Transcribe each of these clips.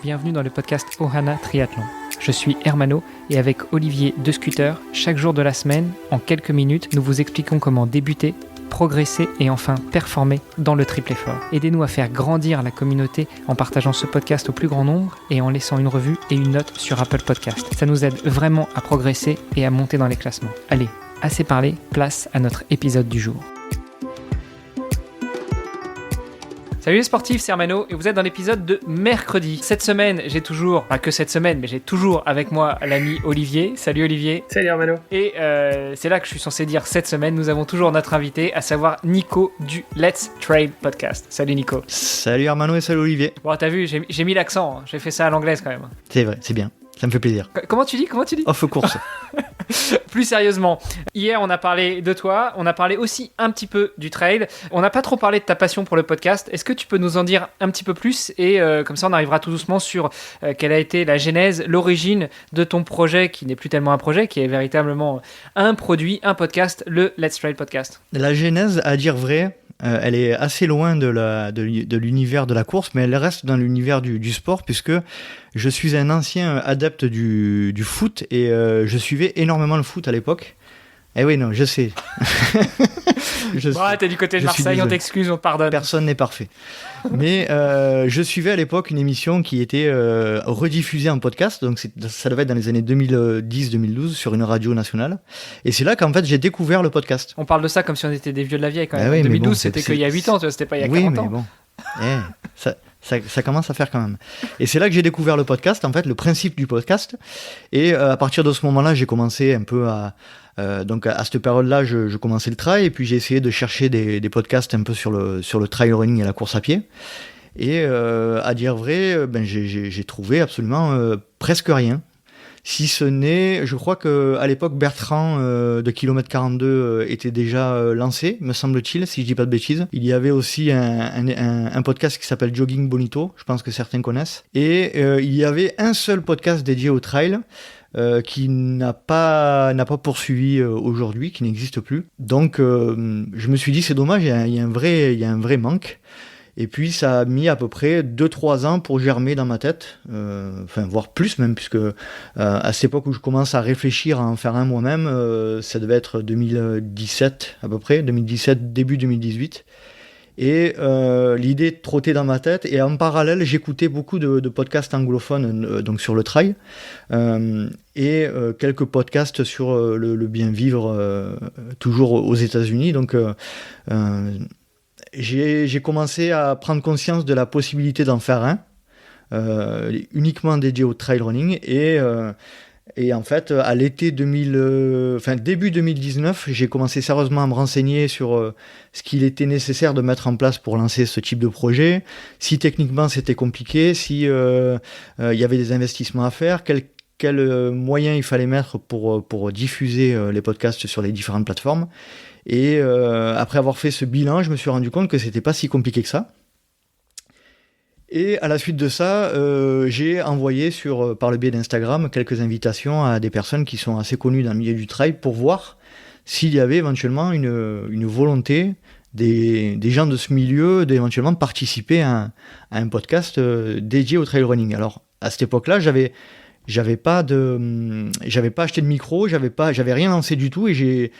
bienvenue dans le podcast Ohana Triathlon. Je suis Hermano et avec Olivier de Scooter, chaque jour de la semaine, en quelques minutes, nous vous expliquons comment débuter, progresser et enfin performer dans le triple effort. Aidez-nous à faire grandir la communauté en partageant ce podcast au plus grand nombre et en laissant une revue et une note sur Apple Podcast. Ça nous aide vraiment à progresser et à monter dans les classements. Allez, assez parlé, place à notre épisode du jour. Salut les sportifs, c'est Hermano et vous êtes dans l'épisode de mercredi. Cette semaine, j'ai toujours avec moi l'ami Olivier. Salut Olivier. Salut Hermano. Et c'est là que je suis censé dire cette semaine, nous avons toujours notre invité, à savoir Nico du Let's Trail Podcast. Salut Nico. Salut Hermano et salut Olivier. Bon, t'as vu, j'ai mis l'accent, j'ai fait ça à l'anglaise quand même. C'est vrai, c'est bien. Ça me fait plaisir. Comment tu dis Off course. Plus sérieusement, hier on a parlé de toi, on a parlé aussi un petit peu du trail. On n'a pas trop parlé de ta passion pour le podcast. Est-ce que tu peux nous en dire un petit peu plus et comme ça on arrivera tout doucement sur quelle a été la genèse, l'origine de ton projet qui n'est plus tellement un projet, qui est véritablement un produit, un podcast, le Let's Trail Podcast. La genèse, à dire vrai, elle est assez loin de l'univers de la course, mais elle reste dans l'univers du sport, puisque je suis un ancien adepte du foot et je suivais énormément le foot à l'époque. Eh oui, non, je sais. T'es du côté de Marseille, on t'excuse, on te pardonne. Personne n'est parfait. Mais je suivais à l'époque une émission qui était rediffusée en podcast, donc ça devait être dans les années 2010-2012 sur une radio nationale. Et c'est là qu'en fait j'ai découvert le podcast. On parle de ça comme si on était des vieux de la vieille quand même. Oui, 2012, bon, c'était qu'il y a 8 ans, tu vois, c'était pas il y a 40 ans. Oui, mais bon. Ça commence à faire quand même. Et c'est là que j'ai découvert le podcast, en fait, le principe du podcast. Et à partir de ce moment-là, j'ai commencé un peu donc à cette période-là, je commençais le trail et puis j'ai essayé de chercher des podcasts un peu sur le trail running et la course à pied. Et à dire vrai, j'ai trouvé absolument presque rien. Si ce n'est, je crois qu'à l'époque, Bertrand de Kilomètre 42 était déjà lancé, me semble-t-il, si je dis pas de bêtises. Il y avait aussi un podcast qui s'appelle Jogging Bonito, je pense que certains connaissent. Et il y avait un seul podcast dédié au trail qui n'a pas poursuivi aujourd'hui, qui n'existe plus. Donc je me suis dit, c'est dommage, il y a un vrai manque. Et puis ça a mis à peu près 2-3 ans pour germer dans ma tête, voire plus même, puisque à cette époque où je commence à réfléchir à en faire un moi-même, ça devait être 2017 à peu près, 2017, début 2018. Et l'idée trottait dans ma tête, et en parallèle j'écoutais beaucoup de podcasts anglophones donc sur le trail, et quelques podcasts sur le bien vivre, toujours aux États-Unis. Donc j'ai commencé à prendre conscience de la possibilité d'en faire un, uniquement dédié au trail running, et en fait, à l'été début 2019, j'ai commencé sérieusement à me renseigner sur ce qu'il était nécessaire de mettre en place pour lancer ce type de projet, si techniquement c'était compliqué, si y avait des investissements à faire, quels moyens il fallait mettre pour diffuser les podcasts sur les différentes plateformes. Et après avoir fait ce bilan, je me suis rendu compte que c'était pas si compliqué que ça. Et à la suite de ça, j'ai envoyé par le biais d'Instagram quelques invitations à des personnes qui sont assez connues dans le milieu du trail pour voir s'il y avait éventuellement une volonté des gens de ce milieu d'éventuellement participer à un podcast dédié au trail running. Alors à cette époque-là, j'avais pas acheté de micro, j'avais rien lancé du tout, et j'ai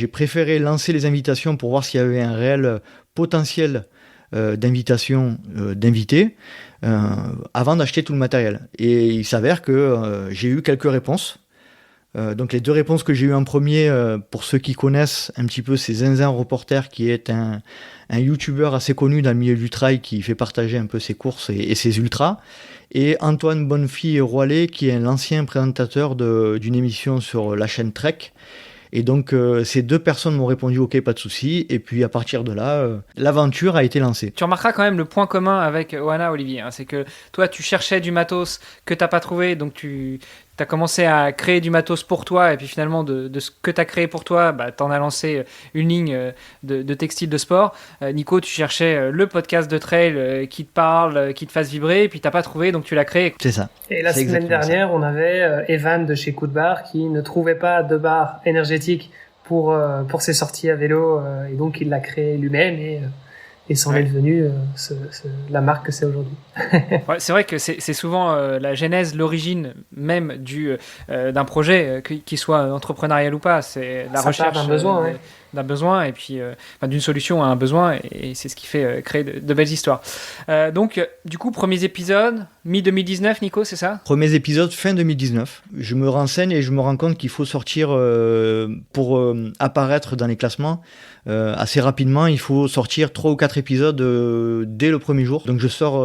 préféré lancer les invitations pour voir s'il y avait un réel potentiel d'invitation d'invités avant d'acheter tout le matériel. Et il s'avère que j'ai eu quelques réponses. Donc les deux réponses que j'ai eues en premier, pour ceux qui connaissent un petit peu, c'est Zinzin Reporter, qui est un youtubeur assez connu dans le milieu du trail, qui fait partager un peu ses courses et ses ultras, et Antoine Bonnefille-Roilet, qui est l'ancien présentateur d'une émission sur la chaîne Trek. Et donc ces deux personnes m'ont répondu ok, pas de souci, et puis à partir de là, l'aventure a été lancée. Tu remarqueras quand même le point commun avec Ohana, Olivier, hein, c'est que toi tu cherchais du matos que t'as pas trouvé, donc tu as commencé à créer du matos pour toi, et puis finalement de ce que tu as créé pour toi, t'en as lancé une ligne de textile de sport. Nico, tu cherchais le podcast de trail qui te parle, qui te fasse vibrer, et puis t'as pas trouvé, donc tu l'as créé. C'est ça. Et la semaine dernière, on avait Evan de chez Coup de Barre qui ne trouvait pas de barre énergétique pour ses sorties à vélo, et donc il l'a créé lui-même, et c'en est devenu la marque que c'est aujourd'hui. Ouais, c'est vrai que c'est souvent la genèse, l'origine même d'un projet, qu'il soit entrepreneurial ou pas. C'est la recherche d'un besoin et puis d'une solution à un besoin, et c'est ce qui fait créer de belles histoires. Donc, du coup, premiers épisodes, mi-2019, Nico, c'est ça ? Premiers épisodes fin 2019. Je me renseigne et je me rends compte qu'il faut sortir pour apparaître dans les classements. Assez rapidement, il faut sortir 3 ou 4 épisodes dès le premier jour. Donc je sors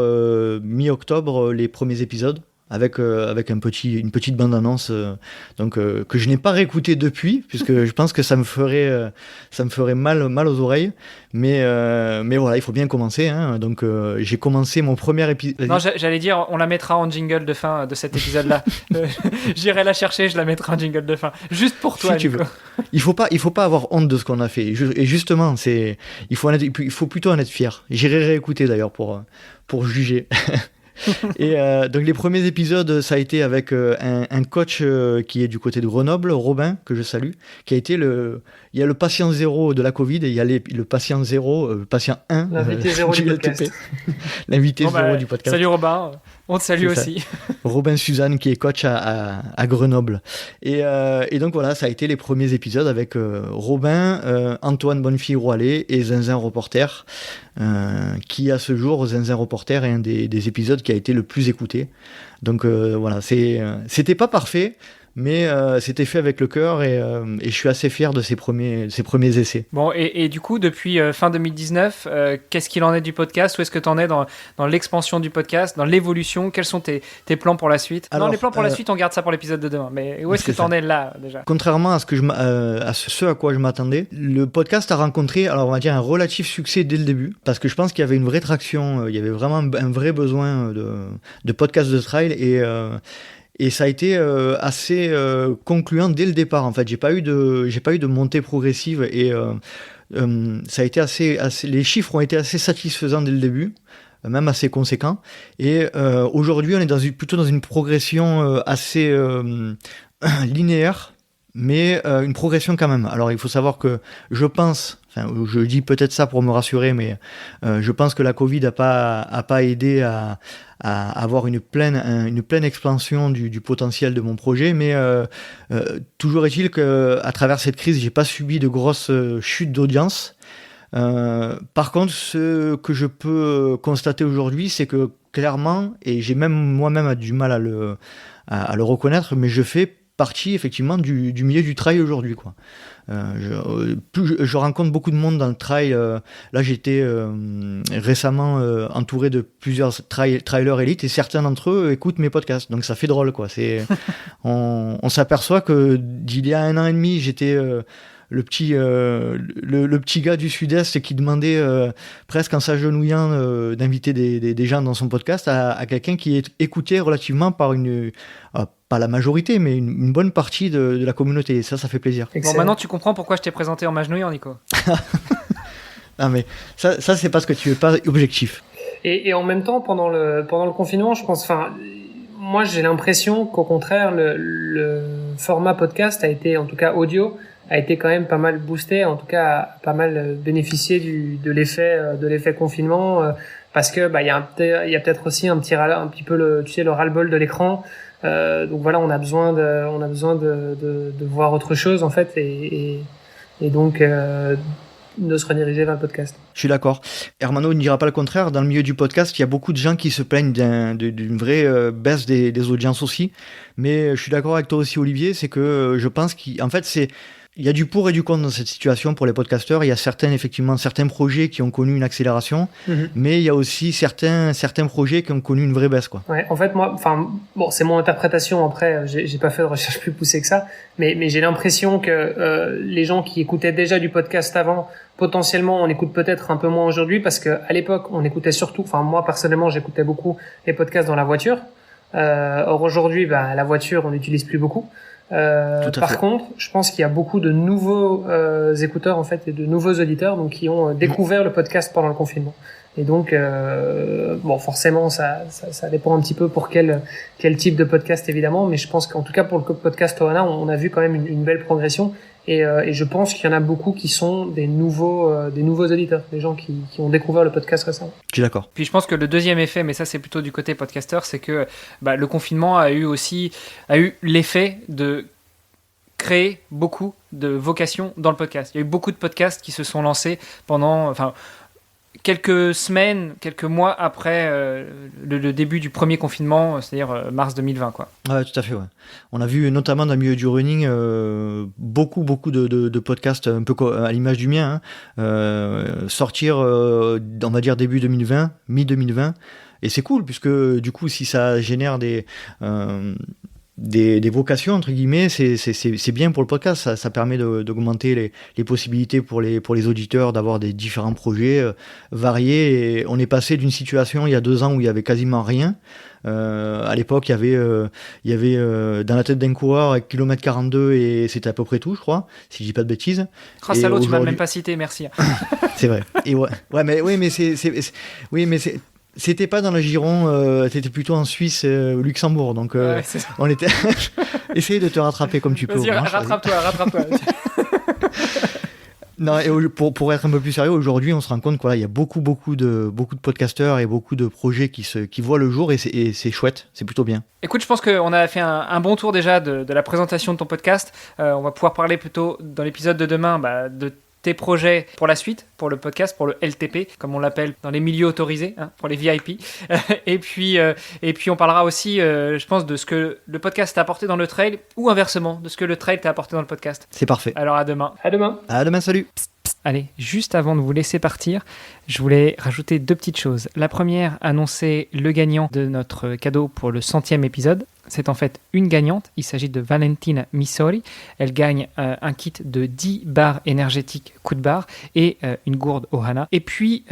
mi-octobre les premiers épisodes avec une petite bande-annonce que je n'ai pas réécouté depuis, puisque je pense que ça me ferait mal aux oreilles. Mais voilà, il faut bien commencer. Hein. Donc j'ai commencé mon premier épisode. Non, j'allais dire, on la mettra en jingle de fin de cet épisode-là. J'irai la chercher, je la mettrai en jingle de fin, juste pour toi. Si tu veux. Il faut pas avoir honte de ce qu'on a fait. Et justement, il faut plutôt en être fier. J'irai réécouter d'ailleurs pour juger. Et donc les premiers épisodes, ça a été avec un coach qui est du côté de Grenoble, Robin, que je salue, qui a été il y a le patient 0 de la Covid et il y a le patient 0, le patient 1. L'invité 0 du podcast. L'invité 0 du podcast. Salut Robin, on te salue aussi. Robin Suzanne qui est coach à Grenoble. Et donc voilà, ça a été les premiers épisodes avec Robin, Antoine Bonnefille-Roilet et Zinzin Reporter, qui à ce jour, Zinzin Reporter est un des épisodes qui a été le plus écouté. Donc voilà, c'était pas parfait, mais c'était fait avec le cœur et je suis assez fier de ces premiers essais. Bon, et du coup, depuis fin 2019, qu'est-ce qu'il en est du podcast ? Où est-ce que tu en es dans l'expansion du podcast, dans l'évolution ? Quels sont tes plans pour la suite ? Alors, non, les plans pour la suite, on garde ça pour l'épisode de demain. Mais où est-ce que tu en es là, déjà ? Contrairement à ce à quoi je m'attendais, le podcast a rencontré, alors on va dire, un relatif succès dès le début, parce que je pense qu'il y avait une vraie traction, il y avait vraiment un vrai besoin de podcast de trail, et ça a été assez concluant dès le départ. En fait, j'ai pas eu de montée progressive et ça a été les chiffres ont été assez satisfaisants dès le début, même assez conséquents. Et aujourd'hui, on est plutôt dans une progression assez linéaire, mais une progression quand même. Alors, il faut savoir que je dis peut-être ça pour me rassurer, mais je pense que la Covid a pas aidé à avoir une pleine expansion du potentiel de mon projet, mais toujours est-il que à travers cette crise, j'ai pas subi de grosses chutes d'audience. Par contre, ce que je peux constater aujourd'hui, c'est que clairement, et j'ai même moi-même du mal à le reconnaître, mais je fais partie effectivement du milieu du trail aujourd'hui, quoi. Je rencontre beaucoup de monde dans le trail. Là, j'étais récemment entouré de plusieurs trailers élites et certains d'entre eux écoutent mes podcasts. Donc ça fait drôle, quoi. On s'aperçoit que d'il y a 1 an et demi, j'étais le petit gars du Sud-Est qui demandait presque en s'agenouillant d'inviter des gens dans son podcast à quelqu'un qui est écouté relativement par pas la majorité, mais une bonne partie de la communauté. Et ça fait plaisir. Bon, maintenant tu comprends pourquoi je t'ai présenté en m'agenouillant, Nico. Non, mais ça c'est parce que tu es pas objectif. Et en même temps, pendant le confinement, je pense, moi j'ai l'impression qu'au contraire, le format podcast a été, en tout cas audio, a été quand même pas mal boosté, en tout cas a pas mal bénéficié de l'effet confinement, parce que il y a peut-être aussi un petit peu le ras-le-bol de l'écran. Donc voilà, on a besoin de voir autre chose en fait, et donc de se rediriger vers le podcast. Je suis d'accord. Hermano ne dira pas le contraire. Dans le milieu du podcast, il y a beaucoup de gens qui se plaignent d'une vraie baisse des audiences aussi. Mais je suis d'accord avec toi aussi, Olivier. C'est que je pense qu'en fait, il y a du pour et du contre dans cette situation pour les podcasteurs. Il y a certains projets qui ont connu une accélération, mais il y a aussi certains projets qui ont connu une vraie baisse, quoi. Ouais, en fait, moi, c'est mon interprétation. Après, j'ai pas fait de recherche plus poussée que ça, mais j'ai l'impression que les gens qui écoutaient déjà du podcast avant, potentiellement, on écoute peut-être un peu moins aujourd'hui, parce que à l'époque, on écoutait surtout. Moi personnellement, j'écoutais beaucoup les podcasts dans la voiture. Or aujourd'hui, la voiture, on n'utilise plus beaucoup. Par contre, je pense qu'il y a beaucoup de nouveaux écouteurs en fait et de nouveaux auditeurs, donc qui ont découvert le podcast pendant le confinement. Et donc, forcément, ça dépend un petit peu pour quel type de podcast, évidemment. Mais je pense qu'en tout cas, pour le podcast Ohana, on a vu quand même une belle progression. Et je pense qu'il y en a beaucoup qui sont des nouveaux auditeurs, des gens qui ont découvert le podcast récemment. Je suis d'accord. Puis je pense que le deuxième effet, mais ça c'est plutôt du côté podcasteur, c'est que le confinement a eu l'effet de créer beaucoup de vocations dans le podcast. Il y a eu beaucoup de podcasts qui se sont lancés pendant quelques semaines, quelques mois après le début du premier confinement, c'est-à-dire mars 2020, quoi. Ouais, tout à fait, ouais. On a vu notamment dans le milieu du running beaucoup de podcasts un peu à l'image du mien sortir, on va dire début 2020, mi-2020, et c'est cool puisque du coup si ça génère des vocations entre guillemets, c'est bien pour le podcast, ça permet d'augmenter les possibilités pour les auditeurs d'avoir des différents projets variés. Et on est passé d'une situation il y a 2 ans où il y avait quasiment rien. À l'époque il y avait dans la tête d'un coureur avec kilomètre 42 et c'était à peu près tout, je crois, si je dis pas de bêtises. Oh salaud, tu m'as même pas cité, merci. C'est vrai. Et mais c'était pas dans le giron, c'était plutôt en Suisse, au Luxembourg, donc on était. Essaye de te rattraper comme tu peux. Vas-y, rattrape-toi. Non, et pour être un peu plus sérieux, aujourd'hui, on se rend compte qu'il y a beaucoup de podcasteurs et beaucoup de projets qui voient le jour, et c'est chouette, c'est plutôt bien. Écoute, je pense qu'on a fait un bon tour déjà de la présentation de ton podcast. On va pouvoir parler plutôt dans l'épisode de demain de tes projets pour la suite, pour le podcast, pour le LTP, comme on l'appelle dans les milieux autorisés, pour les VIP. et puis on parlera aussi, je pense, de ce que le podcast t'a apporté dans le trail, ou inversement, de ce que le trail t'a apporté dans le podcast. C'est parfait. Alors à demain. À demain. À demain, salut. Allez, juste avant de vous laisser partir, je voulais rajouter 2 petites choses. La première, annoncer le gagnant de notre cadeau pour le 100e épisode. C'est en fait une gagnante, il s'agit de Valentina Missori. Elle gagne un kit de 10 barres énergétiques coup de barre et une gourde Ohana. Et puis,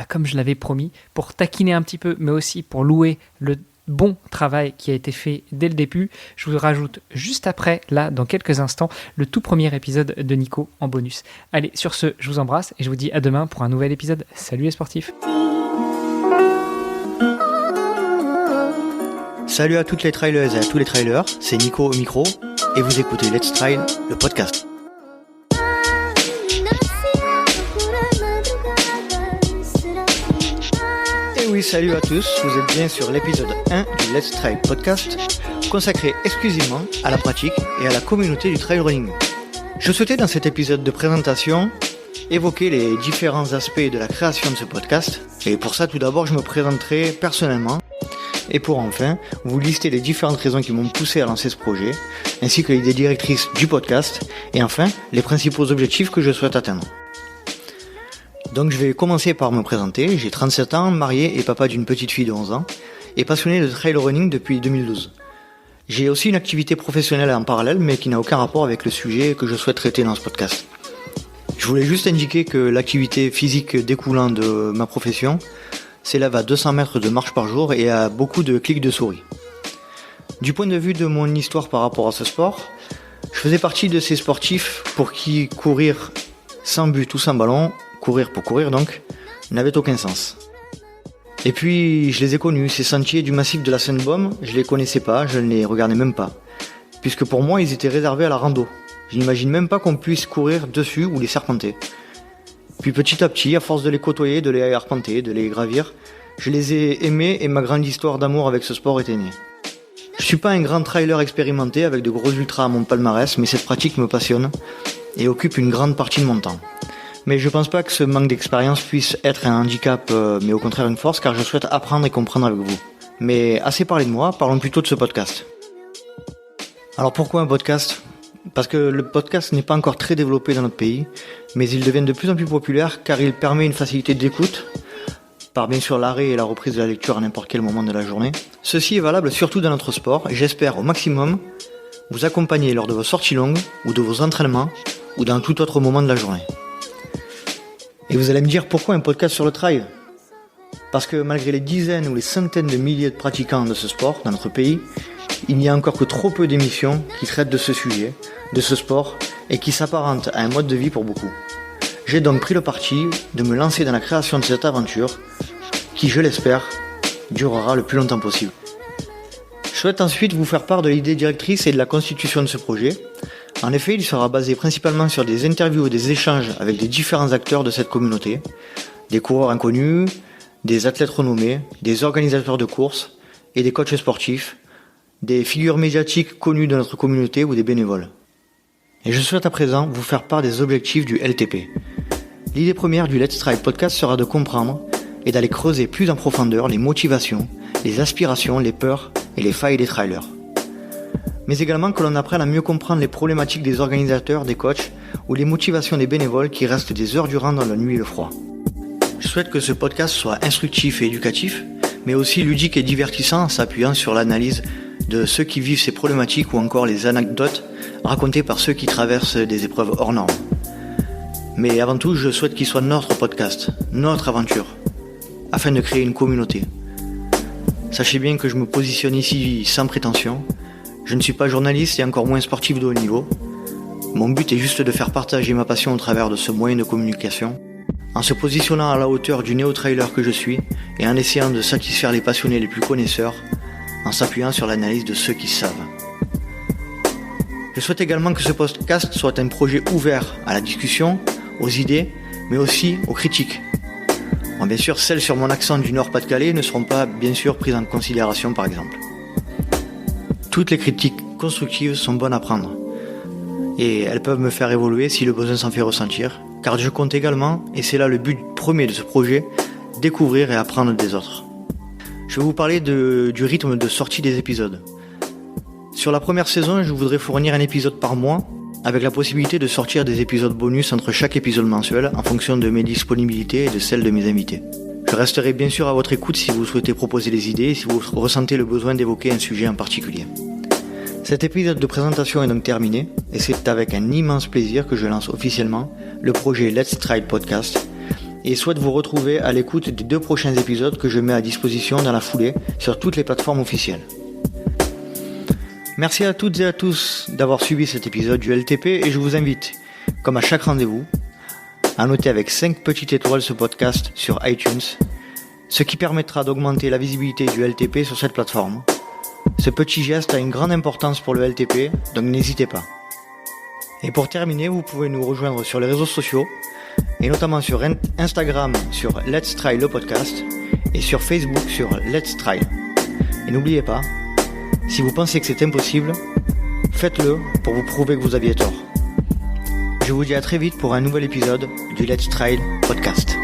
comme je l'avais promis, pour taquiner un petit peu, mais aussi pour louer le bon travail qui a été fait dès le début, je vous rajoute juste après, là, dans quelques instants, le tout premier épisode de Nico en bonus. Allez, sur ce, je vous embrasse et je vous dis à demain pour un nouvel épisode. Salut les sportifs! Salut à toutes les trailers et à tous les trailers, c'est Nico au micro et vous écoutez Let's Trail, le podcast. Et oui, salut à tous, vous êtes bien sur l'épisode 1 du Let's Trail podcast, consacré exclusivement à la pratique et à la communauté du trail running. Je souhaitais dans cet épisode de présentation évoquer les différents aspects de la création de ce podcast, et pour ça tout d'abord je me présenterai personnellement. Et pour enfin, vous lister les différentes raisons qui m'ont poussé à lancer ce projet, ainsi que l'idée directrice du podcast, et enfin, les principaux objectifs que je souhaite atteindre. Donc je vais commencer par me présenter, j'ai 37 ans, marié et papa d'une petite fille de 11 ans, et passionné de trail running depuis 2012. J'ai aussi une activité professionnelle en parallèle, mais qui n'a aucun rapport avec le sujet que je souhaite traiter dans ce podcast. Je voulais juste indiquer que l'activité physique découlant de ma profession s'élève à 200 mètres de marche par jour et à beaucoup de clics de souris. Du point de vue de mon histoire par rapport à ce sport, je faisais partie de ces sportifs pour qui courir sans but ou sans ballon, courir pour courir donc, n'avait aucun sens. Et puis je les ai connus, ces sentiers du massif de la Seine-Baume, je les connaissais pas, je ne les regardais même pas, puisque pour moi ils étaient réservés à la rando. Je n'imagine même pas qu'on puisse courir dessus ou les serpenter. Puis petit à petit, à force de les côtoyer, de les arpenter, de les gravir, je les ai aimés et ma grande histoire d'amour avec ce sport était née. Je suis pas un grand trailer expérimenté avec de gros ultras à mon palmarès, mais cette pratique me passionne et occupe une grande partie de mon temps. Mais je pense pas que ce manque d'expérience puisse être un handicap, mais au contraire une force, car je souhaite apprendre et comprendre avec vous. Mais assez parlé de moi, parlons plutôt de ce podcast. Alors pourquoi un podcast ? Parce que le podcast n'est pas encore très développé dans notre pays, mais il devient de plus en plus populaire car il permet une facilité d'écoute, par bien sûr l'arrêt et la reprise de la lecture à n'importe quel moment de la journée. Ceci est valable surtout dans notre sport et j'espère au maximum vous accompagner lors de vos sorties longues ou de vos entraînements ou dans tout autre moment de la journée. Et vous allez me dire pourquoi un podcast sur le trail ? Parce que malgré les dizaines ou les centaines de milliers de pratiquants de ce sport dans notre pays, il n'y a encore que trop peu d'émissions qui traitent de ce sujet, de ce sport, et qui s'apparentent à un mode de vie pour beaucoup. J'ai donc pris le parti de me lancer dans la création de cette aventure qui, je l'espère, durera le plus longtemps possible. Je souhaite ensuite vous faire part de l'idée directrice et de la constitution de ce projet. En effet, il sera basé principalement sur des interviews et des échanges avec les différents acteurs de cette communauté, des coureurs inconnus, des athlètes renommés, des organisateurs de courses et des coachs sportifs, des figures médiatiques connues de notre communauté ou des bénévoles. Et je souhaite à présent vous faire part des objectifs du LTP. L'idée première du Let's Trail podcast sera de comprendre et d'aller creuser plus en profondeur les motivations, les aspirations, les peurs et les failles des trailers. Mais également que l'on apprenne à mieux comprendre les problématiques des organisateurs, des coachs ou les motivations des bénévoles qui restent des heures durant dans la nuit et le froid. Je souhaite que ce podcast soit instructif et éducatif, mais aussi ludique et divertissant en s'appuyant sur l'analyse de ceux qui vivent ces problématiques ou encore les anecdotes racontées par ceux qui traversent des épreuves hors normes. Mais avant tout, je souhaite qu'il soit notre podcast, notre aventure, afin de créer une communauté. Sachez bien que je me positionne ici sans prétention. Je ne suis pas journaliste et encore moins sportif de haut niveau. Mon but est juste de faire partager ma passion au travers de ce moyen de communication, en se positionnant à la hauteur du néo-trailer que je suis et en essayant de satisfaire les passionnés les plus connaisseurs, en s'appuyant sur l'analyse de ceux qui savent. Je souhaite également que ce podcast soit un projet ouvert à la discussion, aux idées, mais aussi aux critiques. Bon, bien sûr, celles sur mon accent du Nord-Pas-de-Calais ne seront pas bien sûr prises en considération par exemple. Toutes les critiques constructives sont bonnes à prendre et elles peuvent me faire évoluer si le besoin s'en fait ressentir, car je compte également, et c'est là le but premier de ce projet, découvrir et apprendre des autres. Je vais vous parler du rythme de sortie des épisodes. Sur la première saison, je voudrais fournir un épisode par mois, avec la possibilité de sortir des épisodes bonus entre chaque épisode mensuel en fonction de mes disponibilités et de celles de mes invités. Je resterai bien sûr à votre écoute si vous souhaitez proposer des idées et si vous ressentez le besoin d'évoquer un sujet en particulier. Cet épisode de présentation est donc terminé et c'est avec un immense plaisir que je lance officiellement le projet Let's Trail Podcast et souhaite vous retrouver à l'écoute des 2 prochains épisodes que je mets à disposition dans la foulée sur toutes les plateformes officielles. Merci à toutes et à tous d'avoir suivi cet épisode du LTP et je vous invite, comme à chaque rendez-vous, à noter avec 5 petites étoiles ce podcast sur iTunes, ce qui permettra d'augmenter la visibilité du LTP sur cette plateforme. Ce petit geste a une grande importance pour le LTP, donc n'hésitez pas. Et pour terminer, vous pouvez nous rejoindre sur les réseaux sociaux, et notamment sur Instagram sur Let's Trail le podcast, et sur Facebook sur Let's Trail. Et n'oubliez pas, si vous pensez que c'est impossible, faites-le pour vous prouver que vous aviez tort. Je vous dis à très vite pour un nouvel épisode du Let's Trail Podcast.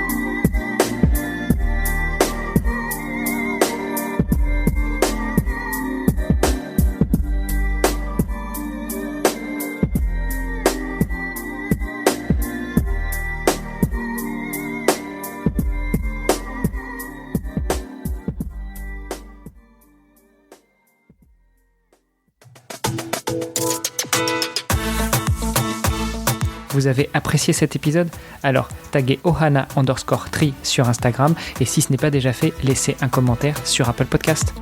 Vous avez apprécié cet épisode? Alors taguez ohana_tri sur Instagram et si ce n'est pas déjà fait, laissez un commentaire sur Apple Podcast.